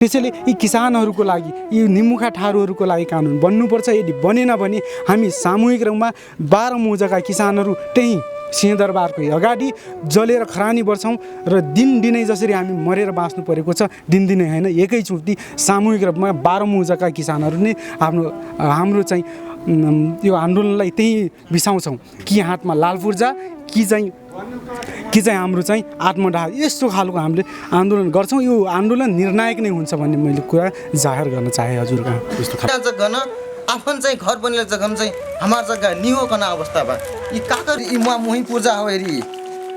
त्यसैले यी किसानहरूको लागि यी निमुखा ठारूहरूको लागि कानुन बन्नुपर्छ। यदि बनेन भने हामी सामूहिक रूपमा 12 मौजाका किसानहरू त्यही सिंहदरबारको अगाडि जलेर खरानी बढ्छौँ र दिनदिनै जसरी हामी मरेर बाँच्नु परेको छ, दिनदिनै होइन एकैचोटि सामूहिक रूपमा 12 मौजाका किसानहरू नै हाम्रो चाहिँ यो आन्दोलनलाई त्यही बिसाउँछौँ कि हातमा लाल पूर्जा कि चाहिँ हाम्रो चाहिँ आत्मदाह, यस्तो खालको हामीले आन्दोलन गर्छौँ। यो आन्दोलन निर्णायक नै हुन्छ भन्ने मैले कुरा जाहेर गर्न चाहे हजुरका। यस्तो जग्गा आफन चाहिँ घर बनिएको जग्गा चाहिँ हाम्रो जग्गा निहो कना अवस्था बा यी काकर यी मुही पूर्जा हो हेरी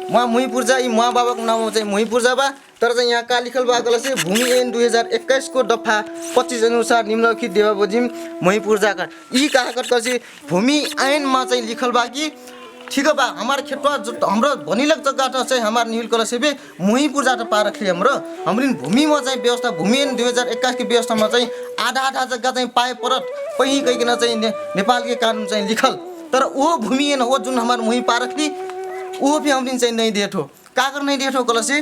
मुही पूर्जा यी बाबाको नाममा चाहिँ मुही पूर्जा बा। तर चाहिँ यहाँ का लिखल बा गल चाहिँ भूमि ऐन 2021 को दफा 25 अनुसार निम्नलिखित देवा बजिम मुही पूर्जा का यी काकर चाहिँ भूमि ऐनमा चाहिँ लिखल बा कि ठीक बा हमारे खेतवा हाम्रो भनिलक जग्गा चाहिँ हमार निहिल कल सेबे मुही पूर्जा त पा रखली हाम्रो भूमिमा चाहिँ व्यवस्था भूमि ऐन 2021 की व्यवस्थामा चाहिँ आधा जग्गा चाहिँ पाए परत कहीं कहिकन चाहिँ नेपाल के कानुन चाहिँ लिखल। तर वो भूमि ऐन वो जुन हमार मुही पा रखली वो भी हमरिन चाहिँ नहीं देठो काकर नहीं देठो कल से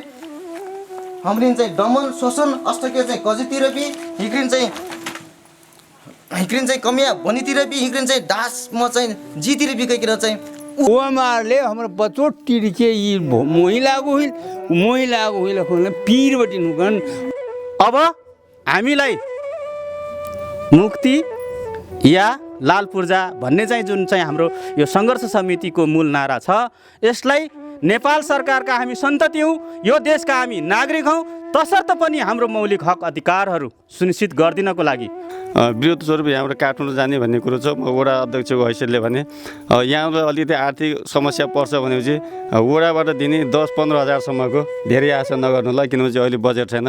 हमरिन चाहिँ दमन शोषण अष्टके चाहिँ कजितिर भी हिग्रिन चाहिँ कमिया बनीतिर भी हिग्रिन चाहिँ दासमा चाहिँ जीतिर भी कहिकन चाहिँ उहाँहरूले हाम्रो बचोट तिर्के यी महिलाको होइन पिरबटी नुकन। अब हामीलाई मुक्ति या लाल पूर्जा भन्ने चाहिँ जुन चाहिँ हाम्रो यो सङ्घर्ष समितिको मूल नारा छ, यसलाई नेपाल सरकारका हामी सन्तति हौँ, यो देशका हामी नागरिक हौँ, तसर्थ पनि हाम्रो मौलिक हक अधिकारहरू सुनिश्चित गरिदिनको लागि विरोध स्वरूप यहाँबाट काठमाडौँ जाने भन्ने कुरो छ। म वडा अध्यक्षको हैसियतले भने यहाँलाई अलिकति आर्थिक समस्या पर्छ भनेपछि वडाबाट दिने 10-15 हजारसम्मको धेरै आशा नगर्नुलाई, किनभने अहिले बजेट छैन।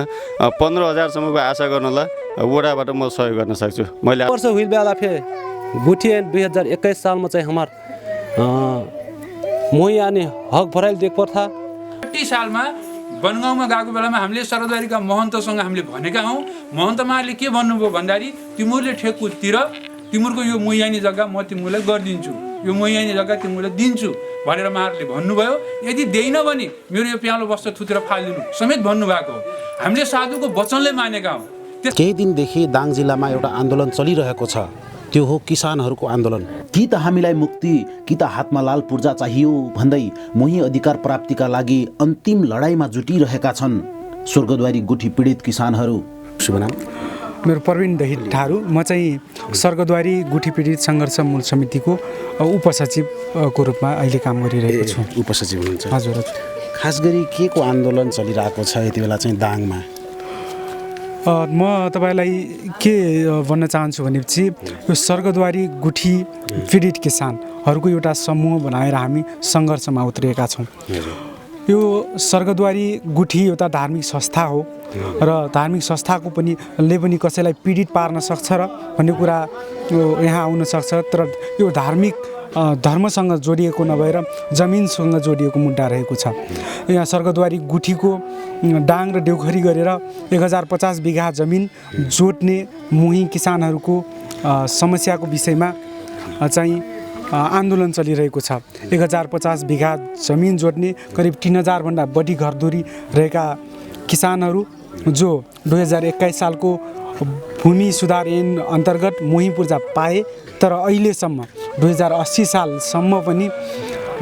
15 हजारसम्मको आशा गर्नुलाई वडाबाट म सहयोग गर्न सक्छु। मैले वर्ष हुइल बेला फे गुठी 2021 सालमा चाहिँ हमार मोही आने हक भराइल देख पर्था। 30 सालमा बनगाउँमा गएको बेलामा हामीले सरदारीका महन्तसँग हामीले भनेका हौँ। महन्त महाले के भन्नुभयो भन्दाखेरि तिमीहरूले ठेकुतिर तिमीहरूको यो मुयानी जग्गा म तिमीलाई गरिदिन्छु, यो मुयानी जग्गा तिमीलाई दिन्छु भनेर महाहरूले भन्नुभयो। यदि दिएन भने मेरो यो प्यालो वस्त्र थुतेर फालिदिनु समेत भन्नुभएको हो। हामीले साधुको वचनले मानेका हौँ। केही दिनदेखि दाङ जिल्लामा एउटा आन्दोलन चलिरहेको छ, त्यो हो किसानहरूको आन्दोलन। कि त हामीलाई मुक्ति कि त हातमा लाल पूर्जा चाहियो भन्दै मोही अधिकार प्राप्तिका लागि अन्तिम लडाईँमा जुटिरहेका छन् स्वर्गद्वारी गुठी पीडित किसानहरू। शुभ नाम मेरो प्रवीण दहित ठारू, म चाहिँ स्वर्गद्वारी गुठी पीडित सङ्घर्ष मूल समितिको उपसचिवको रूपमा अहिले काम गरिरहेको छु। उपसचिव हुनुहुन्छ? हजुर। खास गरी के को आन्दोलन चलिरहेको छ यति बेला चाहिँ दाङमा? म तपाईँलाई के भन्न चाहन्छु भनेपछि यो स्वर्गद्वारी गुठी पीडित किसानहरूको एउटा समूह बनाएर हामी सङ्घर्षमा उत्रिएका छौँ। यो स्वर्गद्वारी गुठी एउटा धार्मिक संस्था हो र धार्मिक संस्थाको पनि कसैलाई पीडित पार्न सक्छ र भन्ने कुरा यहाँ आउन सक्छ। तर यो धार्मिक धर्मसँग जोडिएको नभएर जमिनसँग जोडिएको मुद्दा रहेको छ। यहाँ स्वर्गद्वारी गुठीको डाङ र देउखरी गरेर 1050 बिघा जमिन जोड्ने मोही किसानहरूको समस्याको विषयमा चाहिँ आन्दोलन चलिरहेको छ। 1050 बिघा जमिन जोड्ने करिब 3000 भन्दा बढी घरधुरी रहेका किसानहरू जो 2021 सालको भूमि सुधार ऐन अन्तर्गत मोही पूर्जा पाए, तर अहिलेसम्म 2080 सालसम्म पनि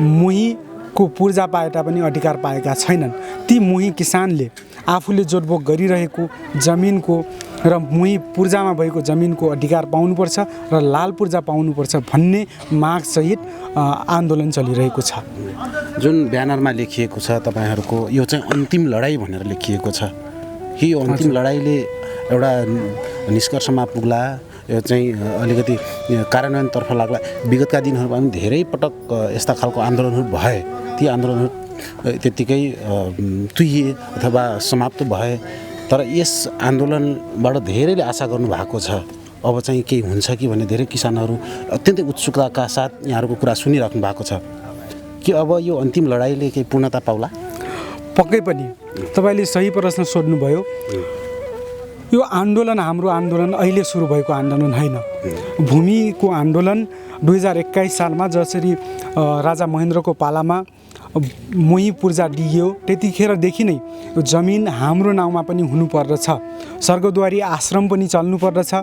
मोहीको पूर्जा पाए तापनि अधिकार पाएका छैनन्। ती मोही किसानले आफूले जोडबोक गरिरहेको जमिनको र मोही पूर्जामा भएको जमिनको अधिकार पाउनुपर्छ र लाल पूर्जा पाउनुपर्छ भन्ने मागसहित आन्दोलन चलिरहेको छ। जुन ब्यानरमा लेखिएको छ तपाईँहरूको यो चाहिँ अन्तिम लडाईँ भनेर लेखिएको छ, कि यो अन्तिम लडाईँले एउटा निष्कर्षमा पुग्ला, यो चाहिँ अलिकति कार्यान्वयनतर्फ लाग्ला? विगतका दिनहरूमा पनि धेरै पटक यस्ता खालको आन्दोलनहरू भए, ती आन्दोलनहरू त्यत्तिकै तुहिए अथवा समाप्त भए, तर यस आन्दोलनबाट धेरैले आशा गर्नुभएको छ अब चाहिँ केही हुन्छ कि भन्ने धेरै किसानहरू अत्यन्तै उत्सुकताका साथ यहाँहरूको कुरा सुनिराख्नु भएको छ कि अब यो अन्तिम लडाईँले केही पूर्णता पाउला? पक्कै पनि तपाईँले सही प्रश्न सोध्नुभयो। यो आन्दोलन हाम्रो आन्दोलन अहिले सुरु भएको आन्दोलन होइन। भूमिको आन्दोलन 2021 सालमा जसरी राजा महेन्द्रको पालामा मोही पूर्जा दिइयो त्यतिखेरदेखि नै यो जमिन हाम्रो नाउँमा पनि हुनुपर्दछ। स्वर्गद्वारी आश्रम पनि चल्नुपर्दछ,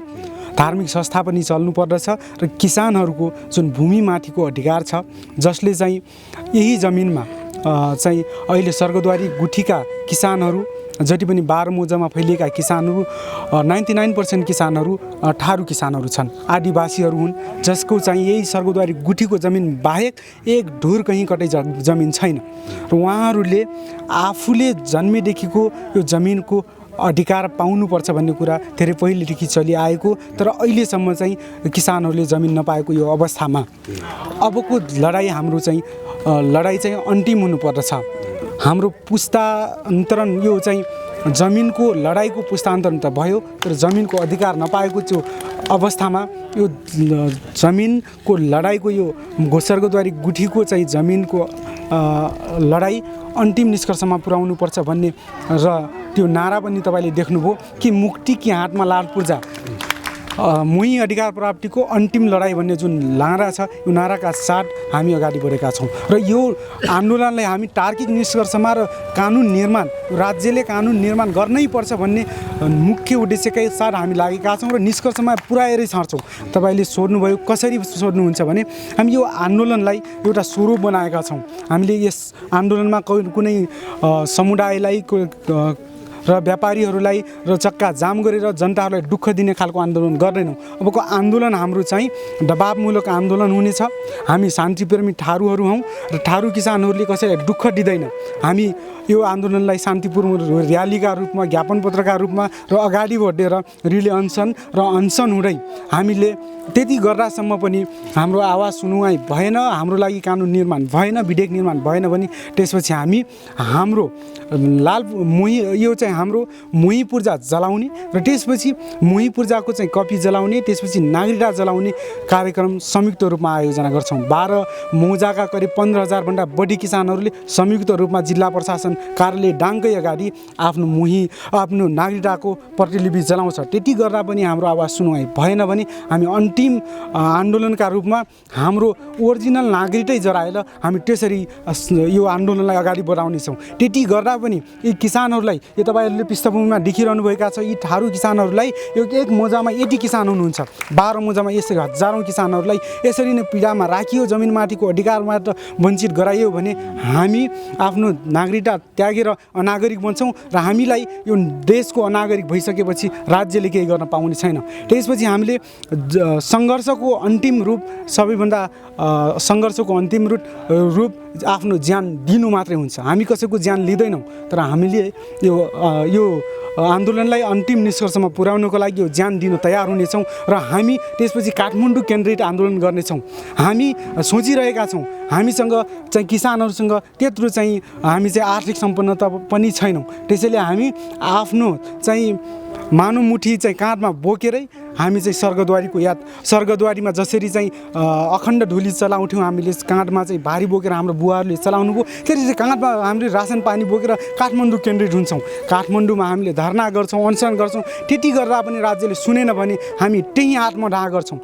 धार्मिक संस्था पनि चल्नुपर्दछ र किसानहरूको जुन भूमिमाथिको अधिकार छ जसले चाहिँ यही जमिनमा चाहिँ अहिले स्वर्गद्वारी गुठीका किसानहरू जति पनि 12 मोजामा फैलिएका किसानहरू 99% किसानहरू ठारू किसानहरू छन्, आदिवासीहरू हुन् जसको चाहिँ यही स्वर्गद्वारी गुठीको जमिन बाहेक एक ढुर कहीँ कतै जमिन छैन र उहाँहरूले आफूले जन्मेदेखिको यो जमिनको अधिकार पाउनुपर्छ भन्ने कुरा धेरै पहिलेदेखि चलिआएको, तर अहिलेसम्म चाहिँ किसानहरूले जमिन नपाएको यो अवस्थामा अबको लडाइँ हाम्रो चाहिँ लडाइँ चाहिँ अन्तिम हुनुपर्दछ। हाम्रो पुस्तान्तरण यो चाहिँ जमिनको लडाइँको पुस्तान्तरण त भयो, तर जमिनको अधिकार नपाएको त्यो अवस्थामा यो जमिनको लडाइँको यो स्वर्गद्वारी गुठीको चाहिँ जमिनको लडाइँ अन्तिम निष्कर्षमा पुर्याउनुपर्छ भन्ने र त्यो नारा पनि तपाईँले देख्नुभयो कि मुक्ति कि हातमा लाल पूर्जा, मोही अधिकार प्राप्तिको अन्तिम लडाइँ भन्ने जुन नारा छ यो नाराका साथ हामी अगाडि बढेका छौँ र यो आन्दोलनलाई हामी तार्किक निष्कर्षमा र कानुन निर्माण, राज्यले कानुन निर्माण गर्नै पर्छ भन्ने मुख्य उद्देश्यकै साथ हामी लागेका छौँ र निष्कर्षमा पुर्याएरै छाड्छौँ। तपाईँले सोध्नुभयो कसरी सोध्नुहुन्छ भने हामी यो आन्दोलनलाई एउटा स्वरूप बनाएका छौँ। हामीले यस आन्दोलनमा कुनै समुदायलाई र व्यापारीहरूलाई र चक्का जाम गरेर जनताहरूलाई दुःख दिने खालको आन्दोलन गर्दैनौँ। अबको आन्दोलन हाम्रो चाहिँ दबावमूलक आन्दोलन हुनेछ। हामी शान्तिप्रेमी ठारूहरू हौँ र ठारू किसानहरूले कसैलाई दुःख दिँदैन। हामी यो आन्दोलनलाई शान्तिपूर्ण र्यालीका रूपमा, ज्ञापन पत्रका रूपमा र अगाडि बढेर रिले अनसन र अनसन हुँदै हामीले त्यति गर्दासम्म पनि हाम्रो आवाज सुनुवाई भएन, हाम्रो लागि कानुन निर्माण भएन, विधेयक निर्माण भएन भने त्यसपछि हामी हाम्रो लाल मोही यो चाहिँ हाम्रो मोही पूर्जा जलाउने र त्यसपछि मोही पूर्जाको चाहिँ कपी जलाउने, त्यसपछि नागरिकता जलाउने कार्यक्रम संयुक्त रूपमा आयोजना गर्छौँ। 12 मौजाका करिब 15,000 भन्दा बढी किसानहरूले संयुक्त रूपमा जिल्ला प्रशासन कार्यालय डाङ्कै अगाडि आफ्नो नागरिकताको प्रतिलिपि जलाउँछ। त्यति गर्दा पनि हाम्रो आवाज सुनवाई भएन भने हामी अन्तिम आन्दोलनका रूपमा हाम्रो ओरिजिनल नागरिकै जराएर हामी त्यसरी यो आन्दोलनलाई अगाडि बढाउनेछौँ। त्यति गर्दा पनि यी किसानहरूलाई, यो तपाईँहरूले पृष्ठभूमिमा देखिरहनु भएका छ, यी ठारू किसानहरूलाई यो एक मोजामा यति किसान हुनुहुन्छ, 12 मोजामा यसरी हजारौँ किसानहरूलाई यसरी नै पीडामा राखियो, जमिनमाथिको अधिकारबाट वञ्चित गराइयो भने हामी आफ्नो नागरिकता त्यागेर अनागरिक बन्छौँ र हामीलाई यो देशको अनागरिक भइसकेपछि राज्यले केही गर्न पाउने छैन। त्यसपछि हामीले सङ्घर्षको अन्तिम रूप, सबैभन्दा सङ्घर्षको अन्तिम रूप आफ्नो ज्यान दिनु मात्रै हुन्छ। हामी कसैको ज्यान लिँदैनौँ, तर हामीले यो आन्दोलनलाई अन्तिम निष्कर्षमा पुर्याउनको लागि यो ज्यान दिन तयार हुनेछौँ र हामी त्यसपछि काठमाडौँ केन्द्रित आन्दोलन गर्नेछौँ। हामी सोचिरहेका छौँ, हामीसँग चाहिँ किसानहरूसँग त्यत्रो चाहिँ हामी चाहिँ आर्थिक सम्पन्नता पनि छैनौँ, त्यसैले हामी आफ्नो चाहिँ मानुमुठी चाहिँ काँधमा बोकेरै हामी चाहिँ स्वर्गद्वारीमा जसरी चाहिँ अखण्ड धुली चलाउँथ्यौँ, हामीले काँधमा चाहिँ भारी बोकेर हाम्रो बुवाहरूले चलाउनु भयो, त्यसरी काँधमा हामीले रासन पानी बोकेर काठमाडौँ केन्द्रित हुन्छौँ। काठमाडौँमा हामीले धरना गर्छौँ, अनसन गर्छौँ। त्यति गर्दा पनि राज्यले सुनेन भने हामी त्यही हातमा ढाँ गर्छौँ।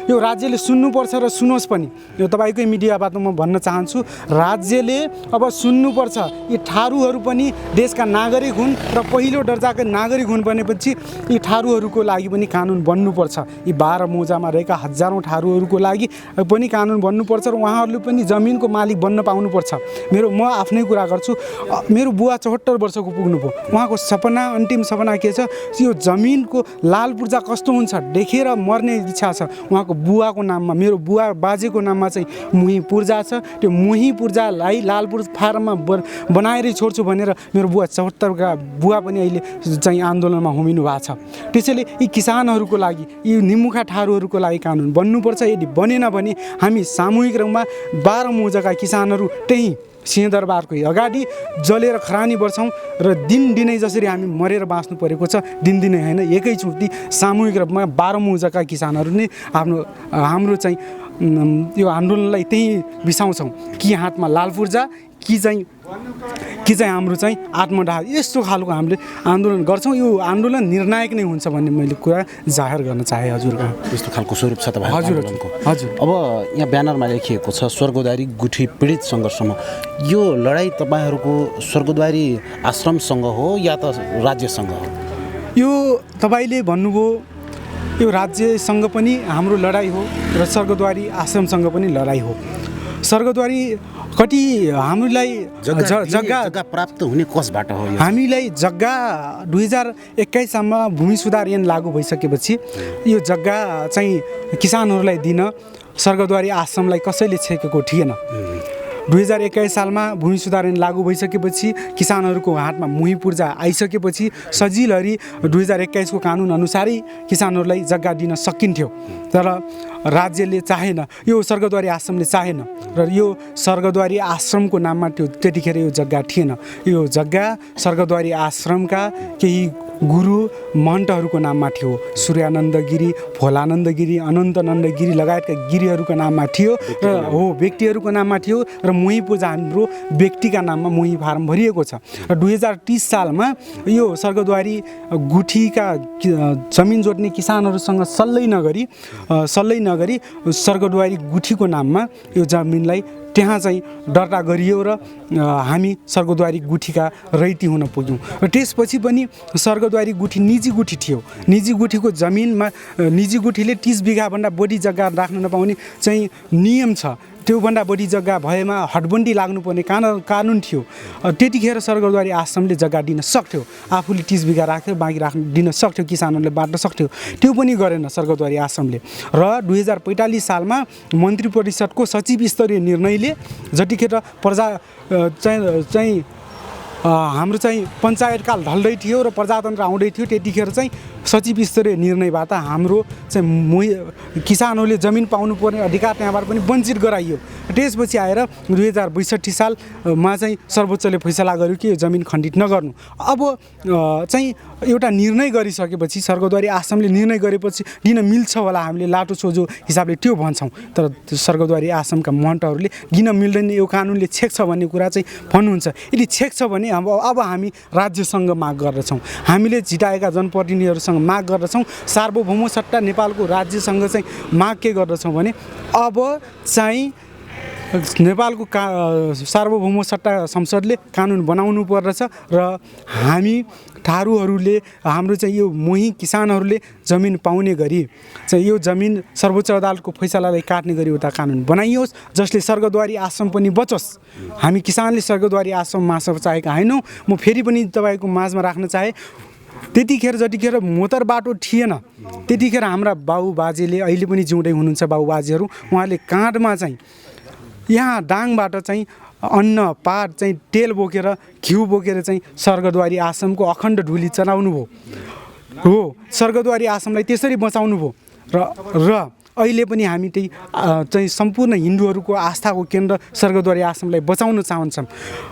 यो राज्यले सुन्नुपर्छ र सुनोस् पनि। यो तपाईँकै मिडियाबाट म भन्न चाहन्छु, राज्यले अब सुन्नुपर्छ। यी ठारूहरू पनि देशका नागरिक हुन् र पहिलो दर्जाका नागरिक हुन् भनेपछि यी ठारूहरूको लागि पनि कानुन बन्नुपर्छ। यी 12 मोजामा रहेका हजारौँ ठारूहरूको लागि पनि कानुन बन्नुपर्छ र उहाँहरूले पनि जमिनको मालिक बन्न पाउनुपर्छ। म आफ्नै कुरा गर्छु, मेरो बुवा 74 वर्षको पुग्नुभयो, उहाँको सपना, अन्तिम सपना के छ, यो जमिनको लाल पूर्जा कस्तो हुन्छ देखेर मर्ने इच्छा छ। उहाँको बुवाको नाममा, मेरो बुवा बाजेको नाममा चाहिँ मोही पूर्जा छ। त्यो मोही पूर्जालाई लालपुर फारममा बनाएरै छोड्छु भनेर मेरो बुवा 74 का बुवा पनि अहिले चाहिँ आन्दोलनमा होमिनु भएको छ। त्यसैले यी किसानहरूको लागि, यी निमुखा ठारूहरूको लागि कानुन बन्नुपर्छ। यदि बनेन भने हामी सामूहिक रूपमा 12 मोजाका किसानहरू त्यही सिंहदरबारको अगाडि जलेर खरानी बढ्छौँ र दिनदिनै जसरी हामी मरेर बाँच्नु परेको छ, दिनदिनै होइन एकैचोटि सामूहिक रूपमा 12 मोजाका किसानहरू नै हाम्रो चाहिँ यो आन्दोलनलाई त्यही बिसाउँछौँ कि हातमा लाल पूर्जा कि चाहिँ कि चाहिँ हाम्रो चाहिँ आत्मदाह यस्तो खालको हामीले आन्दोलन गर्छौँ। यो आन्दोलन निर्णायक नै हुन्छ भन्ने मैले कुरा जाहेर गर्न चाहेँ हजुरका। यस्तो खालको स्वरूप छ तपाईँ हजुर आन्दोलनको। हजुर। अब यहाँ ब्यानरमा लेखिएको छ स्वर्गद्वारी गुठी पीडित सङ्घर्षमा। यो लडाइँ तपाईँहरूको स्वर्गद्वारी आश्रमसँग हो या त राज्यसँग हो? यो तपाईँले भन्नुभयो यो राज्यसँग पनि हाम्रो लडाइँ हो र स्वर्गद्वारी आश्रमसँग पनि लडाइँ हो। स्वर्गद्वारी कति हामीलाई जग्गा प्राप्त हुने कसबाट हो? हामीलाई जग्गा 2021 सालमा भूमि सुधार ऐन लागू भइसकेपछि यो जग्गा चाहिँ किसानहरूलाई दिन स्वर्गद्वारी आश्रमलाई कसैले छेकेको थिएन। 2021 सालमा भूमि सुधार ऐन लागू भइसकेपछि किसानहरूको हातमा मुही पूर्जा आइसकेपछि सजिलरी 2021 को कानुन अनुसारै किसानहरूलाई जग्गा दिन सकिन्थ्यो। तर राज्यले चाहेन, यो स्वर्गद्वारी आश्रमले चाहेन र यो स्वर्गद्वारी आश्रमको नाममा त्यो त्यतिखेर यो जग्गा थिएन। यो जग्गा स्वर्गद्वारी आश्रमका केही गुरु महन्तहरूको नाममा थियो। सूर्यानन्द गिरी, भोलानन्द गिरी, अनन्तनन्द गिरी लगायतका गिरीहरूको नाममा थियो र हो व्यक्तिहरूको नाममा थियो र मोही पूजा हाम्रो व्यक्तिका नाममा मोही फारम भरिएको छ। र 2030 सालमा यो स्वर्गद्वारी गुठीका जमिन जोत्ने किसानहरूसँग सल्लाह नगरी स्वर्गद्वारी गुठीको नाममा यो जमिनलाई त्यहाँ चाहिँ दर्ता गरियो र हामी स्वर्गद्वारी गुठीका रैती हुन पुग्यौँ। र त्यसपछि पनि स्वर्गद्वारी गुठी निजी गुठी थियो। निजी गुठीको जमिनमा निजी गुठीले 30 बिघाभन्दा बढी जग्गा राख्न नपाउने चाहिँ नियम छ। त्योभन्दा बढी जग्गा भएमा हटबन्दी लाग्नुपर्ने कानुन थियो। त्यतिखेर स्वर्गद्वारी आश्रमले जग्गा दिन सक्थ्यो। आफूले 30 बिघा राखेर बाँकी दिन सक्थ्यो, किसानहरूले बाँड्न सक्थ्यो। त्यो पनि गरेन स्वर्गद्वारी आश्रमले। र 2045 सालमा मन्त्री परिषदको सचिव स्तरीय निर्णयले जतिखेर प्रजा चाहिँ हाम्रो चाहिँ पञ्चायतकाल ढल्दै थियो र प्रजातन्त्र आउँदै थियो, त्यतिखेर चाहिँ सचिव स्तरीय निर्णयबाट हाम्रो चाहिँ किसानहरूले जमिन पाउनुपर्ने अधिकार त्यहाँबाट पनि वञ्चित गराइयो। त्यसपछि आएर 2062 सालमा चाहिँ सर्वोच्चले फैसला गर्यो कि यो जमिन खण्डित नगर्नु। अब चाहिँ एउटा निर्णय गरिसकेपछि स्वर्गद्वारी आश्रमले निर्णय गरेपछि दिन मिल्छ होला, हामीले लाटो सोझो हिसाबले त्यो भन्छौँ। तर स्वर्गद्वारी आश्रमका महन्तहरूले दिन मिल्दैन, यो कानुनले छेक्छ भन्ने कुरा चाहिँ भन्नुहुन्छ। यदि छेक्छ भने अब हामी राज्यसँग माग गर्दछौँ, हामीले जिताएका जनप्रतिनिधिहरूसँग माग गर्दछौँ। सार्वभौम सत्ता नेपालको राज्यसँग चाहिँ माग के गर्दछौँ भने अब चाहिँ नेपालको सार्वभौम सत्ता संसदले कानुन बनाउनु पर्दछ र हामी थारूहरूले हाम्रो चाहिँ यो मोही किसानहरूले जमिन पाउने गरी चाहिँ यो जमिन सर्वोच्च अदालतको फैसलालाई काट्ने गरी एउटा कानुन बनाइयोस् जसले स्वर्गद्वारी आश्रम पनि बचोस्। हामी किसानले स्वर्गद्वारी आश्रम मास्न चाहेका होइनौँ। म फेरि पनि तपाईँको माझमा राख्न चाहे, त्यतिखेर जतिखेर मोटर बाटो थिएन त्यतिखेर हाम्रा बाबुबाजेले, अहिले पनि जिउँदै हुनुहुन्छ बाबुबाजेहरू, उहाँले काँधमा चाहिँ यहाँ दाङबाट चाहिँ अन्न पात चाहिँ तेल बोकेर घिउ बोकेर चाहिँ स्वर्गद्वारी आश्रमको अखण्ड धुली चलाउनु भयो हो। स्वर्गद्वारी आश्रमलाई त्यसरी बचाउनु भयो र अहिले पनि हामी त्यही चाहिँ सम्पूर्ण हिन्दूहरूको आस्थाको केन्द्र स्वर्गद्वारी आश्रमलाई बचाउन चाहन्छौँ।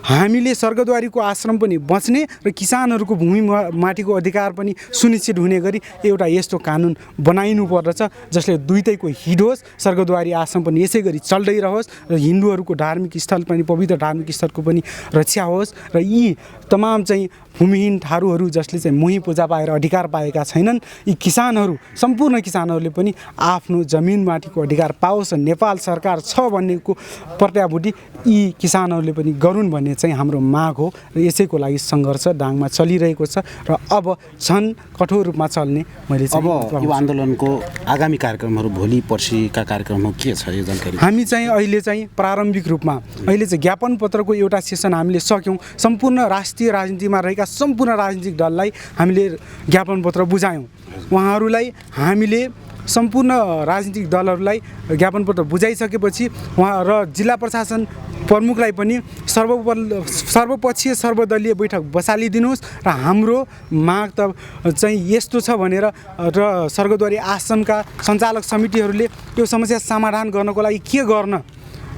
हामीले स्वर्गद्वारीको आश्रम पनि बच्ने र किसानहरूको भूमि माथिको अधिकार पनि सुनिश्चित हुने गरी एउटा यस्तो कानुन बनाइनु पर्दछ जसले दुईटैको हित होस्। स्वर्गद्वारी आश्रम पनि यसै गरी चल्दै रहोस् र हिन्दूहरूको धार्मिक स्थल पनि, पवित्र धार्मिक स्थलको पनि रक्षा होस् र यी तमाम चाहिँ भूमिहीन थारूहरू जसले चाहिँ मोही पूजा पाएर अधिकार पाएका छैनन्, यी किसानहरू, सम्पूर्ण किसानहरूले पनि आफ्नो जमिनमाथिको अधिकार पाओस्। नेपाल सरकार छ भन्नेको प्रत्याभूति यी किसानहरूले पनि गरून् भन्ने चाहिँ हाम्रो माग हो र यसैको लागि सङ्घर्ष दाङमा चलिरहेको छ र अब झन् कठोर रूपमा चल्ने मैले चाहिँ। अब यो आन्दोलनको आगामी कार्यक्रमहरू भोलि पर्सिका कार्यक्रमहरू के छ यो जानकारी? हामी चाहिँ अहिले चाहिँ प्रारम्भिक रूपमा अहिले चाहिँ ज्ञापन पत्रको एउटा सेसन हामीले सक्यौँ। सम्पूर्ण राष्ट्रिय राजनीतिमा रहेका सम्पूर्ण राजनीतिक दललाई हामीले ज्ञापन पत्र बुझायौँ। उहाँहरूलाई हामीले सम्पूर्ण राजनीतिक दलहरूलाई ज्ञापन पत्र बुझाइसकेपछि उहाँ र जिल्ला प्रशासन प्रमुखलाई पनि सर्वपक्षीय सर्वदलीय बैठक बसालिदिनुहोस् र हाम्रो माग त चाहिँ यस्तो छ भनेर र स्वर्गद्वारी आश्रमका सञ्चालक समितिहरूले यो समस्या समाधान गर्नको लागि के गर्न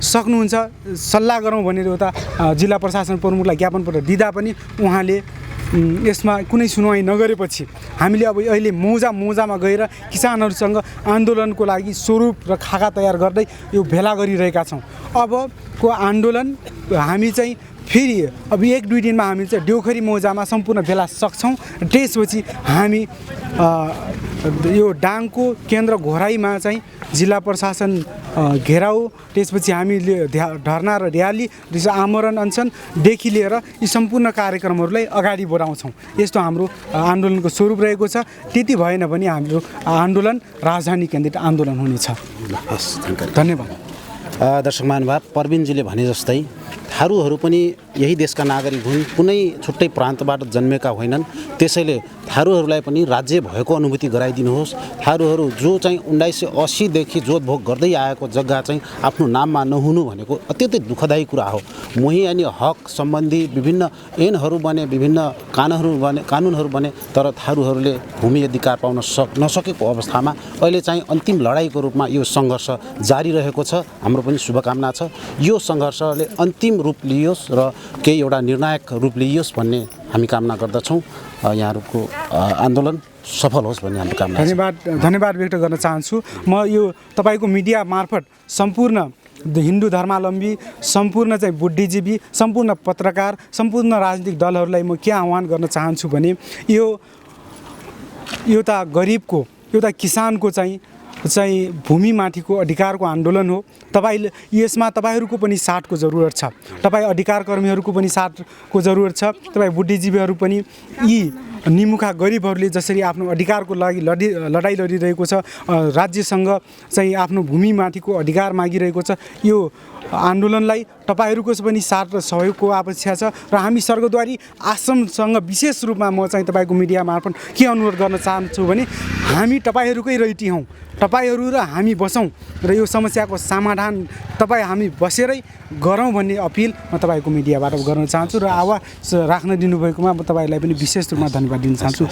सक्नुहुन्छ सल्लाह गरौँ भनेर एउटा जिल्ला प्रशासन प्रमुखलाई ज्ञापन पत्र दिँदा पनि उहाँले यसमा कुनै सुनवाई नगरेपछि हामीले अब अहिले मौजामा गएर किसानहरूसँग आन्दोलनको लागि स्वरूप र खाका तयार गर्दै यो भेला गरिरहेका छौँ। अबको आन्दोलन हामी चाहिँ फेरि अब 1-2 दिनमा हामी चाहिँ ड्योखरी मौजामा सम्पूर्ण भेला सक्छौँ। त्यसपछि हामी यो डाङको केन्द्र घोराईमा चाहिँ जिल्ला प्रशासन घेराउ, त्यसपछि हामीले धरना र र्याली, त्यसपछि आमरण अनसनदेखि लिएर यी सम्पूर्ण कार्यक्रमहरूलाई अगाडि बढाउँछौँ। यस्तो हाम्रो आन्दोलनको स्वरूप रहेको छ। त्यति भएन भने हाम्रो आन्दोलन राजधानी केन्द्रित आन्दोलन हुनेछ। हस्, धन्यवाद। दर्शक महानुभाव, परविनजीले भने जस्तै थारूहरू पनि यही देशका नागरिक हुन्, कुनै छुट्टै प्रान्तबाट जन्मेका होइनन्। त्यसैले थारूहरूलाई पनि राज्य भएको अनुभूति गराइदिनुहोस्। थारूहरू जो चाहिँ 1980 देखि जोतभोग गर्दै आएको जग्गा चाहिँ आफ्नो नाममा नहुनु भनेको अत्यन्तै दुःखदायी कुरा हो। मोही अनि हक सम्बन्धी विभिन्न ऐनहरू बने, विभिन्न कानुनहरू बने, तर थारूहरूले भूमि अधिकार पाउन नसकेको अवस्थामा अहिले चाहिँ अन्तिम लडाइँको रूपमा यो सङ्घर्ष जारी रहेको छ। हाम्रो पनि शुभकामना छ यो सङ्घर्षले अन्तिम रूप लियोस् र केही एउटा निर्णायक रूप लियोस् भन्ने हामी कामना गर्दछौँ। यहाँहरूको आन्दोलन सफल होस् भन्ने हाम्रो कामना छ। धन्यवाद व्यक्त गर्न चाहन्छु। म यो तपाईँको मिडिया मार्फत सम्पूर्ण हिन्दू धर्मावलम्बी, सम्पूर्ण चाहिँ बुद्धिजीवी, सम्पूर्ण पत्रकार, सम्पूर्ण राजनीतिक दलहरूलाई म के आह्वान गर्न चाहन्छु भने यो एउटा गरिबको, एउटा किसानको चाहिँ भूमिमाथिको अधिकारको आन्दोलन हो। तपाईले यसमा तपाईँहरूको पनि साथको जरुरत छ। तपाईँ अधिकार कर्मीहरूको पनि साथको जरुरत छ। तपाईँ बुद्धिजीवीहरू पनि यी निमुखा गरिबहरूले जसरी आफ्नो अधिकारको लागि लडाइँ लडिरहेको छ, राज्यसँग चाहिँ आफ्नो भूमिमाथिको अधिकार मागिरहेको छ, यो आन्दोलनलाई तपाईँहरूको पनि साथ र सहयोगको अपेक्षा छ। र हामी स्वर्गद्वारी आश्रमसँग विशेष रूपमा म चाहिँ तपाईँको मिडिया मार्फत के अनुरोध गर्न चाहन्छु भने हामी तपाईँहरूकै रैटी हौँ। तपाईँहरू र हामी बसौँ र यो समस्याको समाधान हामी बसेरै गरौँ भन्ने अपिल म तपाईँको मिडियाबाट गर्न चाहन्छु। र आवाज राख्न दिनुभएकोमा म तपाईँलाई पनि विशेष रूपमा धन्यवाद दिन चाहन्छु।